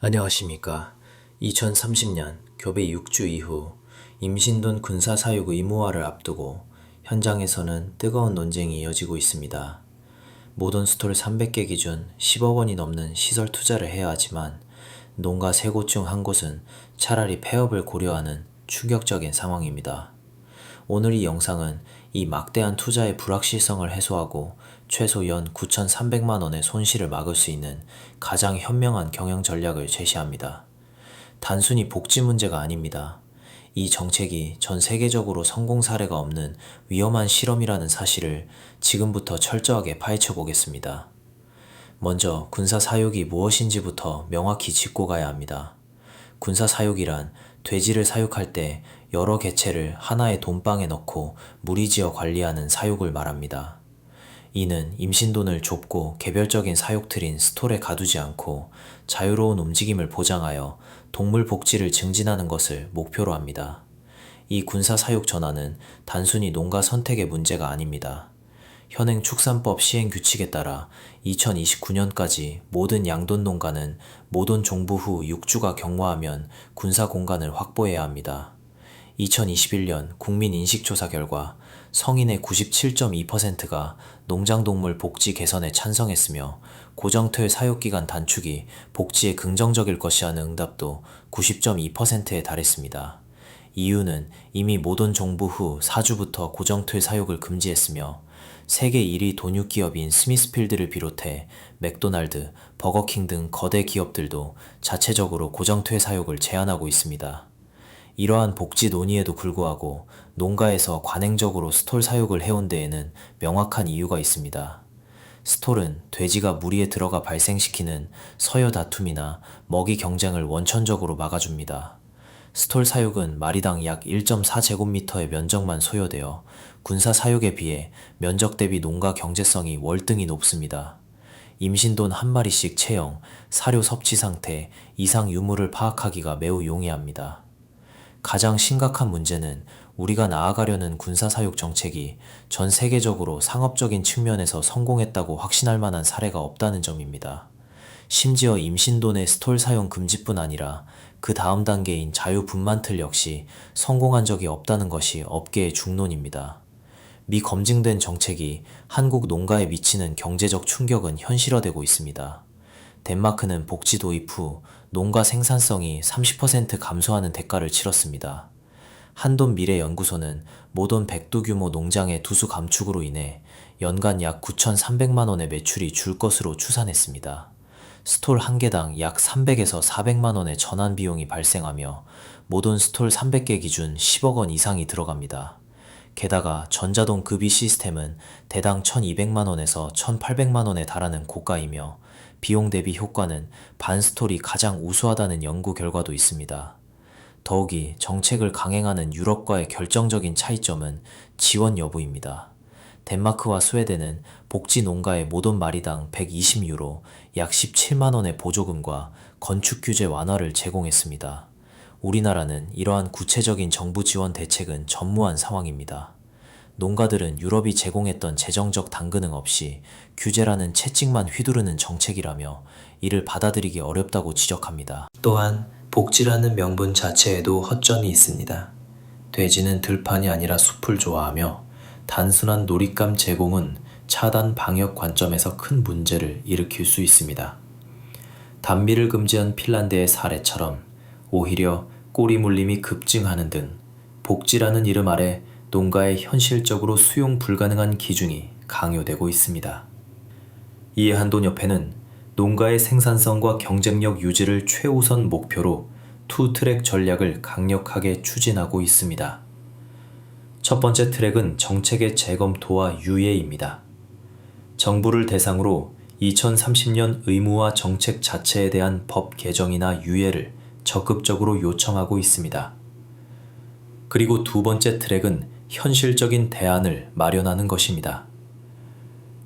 안녕하십니까. 2030년 교배 6주 이후 임신돈 군사사육 의무화를 앞두고 현장에서는 뜨거운 논쟁이 이어지고 있습니다. 모던 스톨 300개 기준 10억 원이 넘는 시설 투자를 해야 하지만 농가 3곳 중 한 곳은 차라리 폐업을 고려하는 충격적인 상황입니다. 오늘 이 영상은 이 막대한 투자의 불확실성을 해소하고 최소 연 9,300만 원의 손실을 막을 수 있는 가장 현명한 경영 전략을 제시합니다. 단순히 복지 문제가 아닙니다. 이 정책이 전 세계적으로 성공 사례가 없는 위험한 실험이라는 사실을 지금부터 철저하게 파헤쳐 보겠습니다. 먼저 군사 사육이 무엇인지부터 명확히 짚고 가야 합니다. 군사 사육이란 돼지를 사육할 때 여러 개체를 하나의 돈방에 넣고 무리지어 관리하는 사육을 말합니다. 이는 임신돈을 좁고 개별적인 사육틀인 스톨에 가두지 않고 자유로운 움직임을 보장하여 동물 복지를 증진하는 것을 목표로 합니다. 이 군사 사육 전환은 단순히 농가 선택의 문제가 아닙니다. 현행 축산법 시행 규칙에 따라 2029년까지 모든 양돈 농가는 모돈 종부 후 6주가 경과하면 군사 공간을 확보해야 합니다. 2021년 국민인식조사 결과 성인의 97.2%가 농장동물 복지 개선에 찬성했으며 고정틀 사육기간 단축이 복지에 긍정적일 것이라는 응답도 90.2%에 달했습니다. 이유는 이미 모돈 종부 후 4주부터 고정틀 사육을 금지했으며 세계 1위 돈육 기업인 스미스필드를 비롯해 맥도날드, 버거킹 등 거대 기업들도 자체적으로 고정틀 사육을 제한하고 있습니다. 이러한 복지 논의에도 불구하고 농가에서 관행적으로 스톨 사육을 해온 데에는 명확한 이유가 있습니다. 스톨은 돼지가 무리에 들어가 발생시키는 서열 다툼이나 먹이 경쟁을 원천적으로 막아줍니다. 스톨 사육은 마리당 약 1.4제곱미터의 면적만 소요되어 군사 사육에 비해 면적 대비 농가 경제성이 월등히 높습니다. 임신돈 한 마리씩 체형, 사료 섭취 상태, 이상 유무를 파악하기가 매우 용이합니다. 가장 심각한 문제는 우리가 나아가려는 군사사육 정책이 전 세계적으로 상업적인 측면에서 성공했다고 확신할 만한 사례가 없다는 점입니다. 심지어 임신돈의 스톨 사용 금지뿐 아니라 그 다음 단계인 자유분만틀 역시 성공한 적이 없다는 것이 업계의 중론입니다. 미검증된 정책이 한국 농가에 미치는 경제적 충격은 현실화되고 있습니다. 덴마크는 복지 도입 후 농가 생산성이 30% 감소하는 대가를 치렀습니다. 한돈미래연구소는 모돈 백두 규모 농장의 두수 감축으로 인해 연간 약 9,300만 원의 매출이 줄 것으로 추산했습니다. 스톨 한 개당 약 300에서 400만 원의 전환 비용이 발생하며 모돈 스톨 300개 기준 10억 원 이상이 들어갑니다. 게다가 전자동 급이 시스템은 대당 1,200만 원에서 1,800만 원에 달하는 고가이며 비용 대비 효과는 반스톨이 가장 우수하다는 연구 결과도 있습니다. 더욱이 정책을 강행하는 유럽과의 결정적인 차이점은 지원 여부입니다. 덴마크와 스웨덴은 복지 농가의 모돈 마리당 120유로, 약 17만 원의 보조금과 건축 규제 완화를 제공했습니다. 우리나라는 이러한 구체적인 정부 지원 대책은 전무한 상황입니다. 농가들은 유럽이 제공했던 재정적 당근응 없이 규제라는 채찍만 휘두르는 정책이라며 이를 받아들이기 어렵다고 지적합니다. 또한 복지라는 명분 자체에도 허점이 있습니다. 돼지는 들판이 아니라 숲을 좋아하며 단순한 놀잇감 제공은 차단 방역 관점에서 큰 문제를 일으킬 수 있습니다. 단비를 금지한 핀란드의 사례처럼 오히려 꼬리 물림이 급증하는 등 복지라는 이름 아래 농가의 현실적으로 수용 불가능한 기준이 강요되고 있습니다. 이에 한돈협회는 농가의 생산성과 경쟁력 유지를 최우선 목표로 투트랙 전략을 강력하게 추진하고 있습니다. 첫 번째 트랙은 정책의 재검토와 유예입니다. 정부를 대상으로 2030년 의무화 정책 자체에 대한 법 개정이나 유예를 적극적으로 요청하고 있습니다. 그리고 두 번째 트랙은 현실적인 대안을 마련하는 것입니다.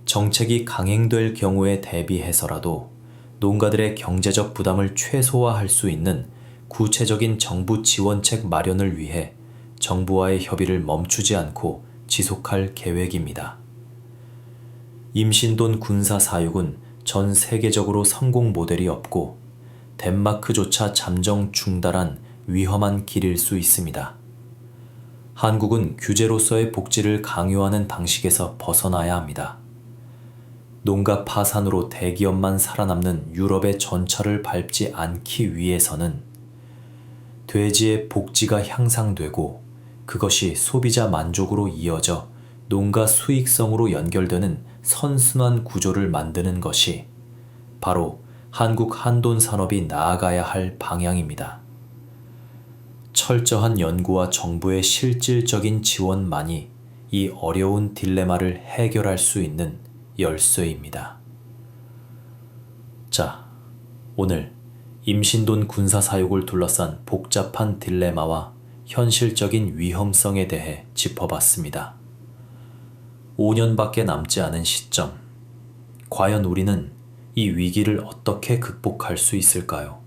정책이 강행될 경우에 대비해서라도 농가들의 경제적 부담을 최소화할 수 있는 구체적인 정부 지원책 마련을 위해 정부와의 협의를 멈추지 않고 지속할 계획입니다. 임신돈 군사 사육은 전 세계적으로 성공 모델이 없고 덴마크조차 잠정 중달한 위험한 길일 수 있습니다. 한국은 규제로서의 복지를 강요하는 방식에서 벗어나야 합니다. 농가 파산으로 대기업만 살아남는 유럽의 전철을 밟지 않기 위해서는 돼지의 복지가 향상되고 그것이 소비자 만족으로 이어져 농가 수익성으로 연결되는 선순환 구조를 만드는 것이 바로 한국 한돈 산업이 나아가야 할 방향입니다. 철저한 연구와 정부의 실질적인 지원만이 이 어려운 딜레마를 해결할 수 있는 열쇠입니다. 자, 오늘 임신돈 군사 사육을 둘러싼 복잡한 딜레마와 현실적인 위험성에 대해 짚어봤습니다. 5년밖에 남지 않은 시점, 과연 우리는 이 위기를 어떻게 극복할 수 있을까요?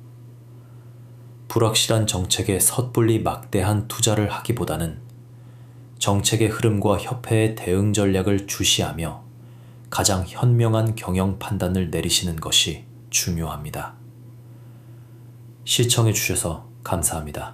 불확실한 정책에 섣불리 막대한 투자를 하기보다는 정책의 흐름과 협회의 대응 전략을 주시하며 가장 현명한 경영 판단을 내리시는 것이 중요합니다. 시청해 주셔서 감사합니다.